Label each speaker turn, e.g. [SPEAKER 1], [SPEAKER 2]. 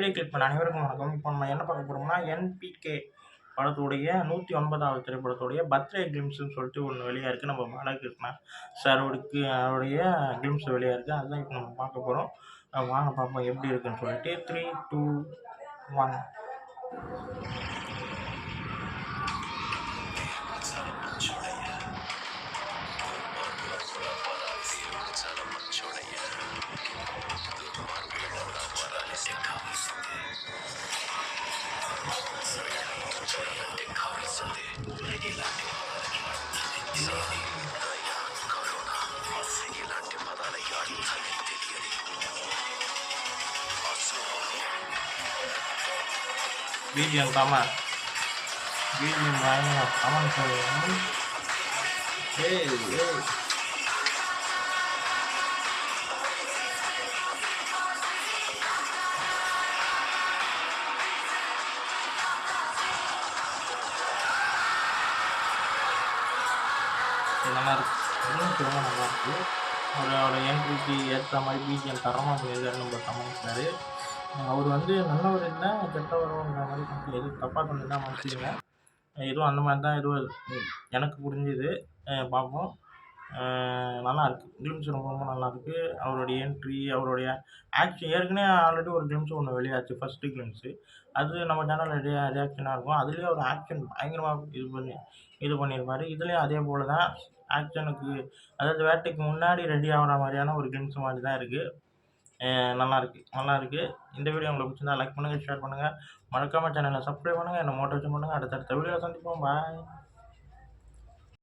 [SPEAKER 1] Video click பண்ண அனைவருக்கும் வணக்கம். இப்போ நம்ம என்ன பார்க்க போறோம்னா, என்பிகே படத்துடைய 109வது திரைப்படத்துடைய பர்த்டே கிளிம்ஸ்ன்னு சொல்லிட்டு ஒண்ணு வெளியா இருக்கு. நம்ம பாலகிருஷ்ணா சாரோடுக்கு அவருடைய கிளிம்ஸ் வெளியா இருக்கு. அதுதான் இப்போ நம்ம பார்க்க போறோம். வாங்க பார்ப்போம் எப்படி இருக்குன்னு சொல்லிட்டு. 3, 2, 1. BGM Taman. BGM banyak Taman saya. Hey. நல்லா இருக்கு. ரொம்ப நல்லா இருக்கு. அவரோட என்ட்ரிக்கு ஏற்ற மாதிரி பிஜிஎம் தரமாக பண்ணியிருக்காரு நம்ம தமன் சார். அவர் வந்து நல்லவர் இல்லை கெட்டவரோன்ற மாதிரி கொஞ்சம் எதுவும் தப்பாக சொன்னீங்கன்னா மன்னிச்சிடுங்க. எதுவும் அந்த மாதிரி தான் எதுவும் எனக்கு புரிஞ்சுது. பார்ப்போம். நல்லா இருக்குது. கிளிம்ஸ் ரொம்ப ரொம்ப நல்லாயிருக்கு. அவருடைய என்ட்ரி, அவருடைய ஆக்ஷன் ஏற்கனவே ஆல்ரெடி ஒரு கிளிம்ஸ் ஒன்று வெளியாச்சு ஃபஸ்ட்டு கிளிம்ஸு. அது நம்ம சேனலில் ரியாக்ஷனாக இருக்கும். அதுலேயே ஒரு ஆக்ஷன் பயங்கரமாக இது பண்ணியிருப்பாரு. இதுலேயும் அதே போல் தான் ஆக்ஷனுக்கு, அதாவது வேட்டைக்கு முன்னாடி ரெடி ஆகிற மாதிரியான ஒரு கிளிம்ஸ் மாதிரி தான் இருக்குது. நல்லாயிருக்கு. இந்த வீடியோ உங்களுக்கு பிடிச்சிருந்தா லைக் பண்ணுங்கள், ஷேர் பண்ணுங்கள். மறக்காமல் சேனலை சப்ஸ்கிரைப் பண்ணுங்கள். என்னை மோட்டிவேஷன் பண்ணுங்கள். அடுத்தடுத்த வீடியோவில் சந்திப்போம். பாய்.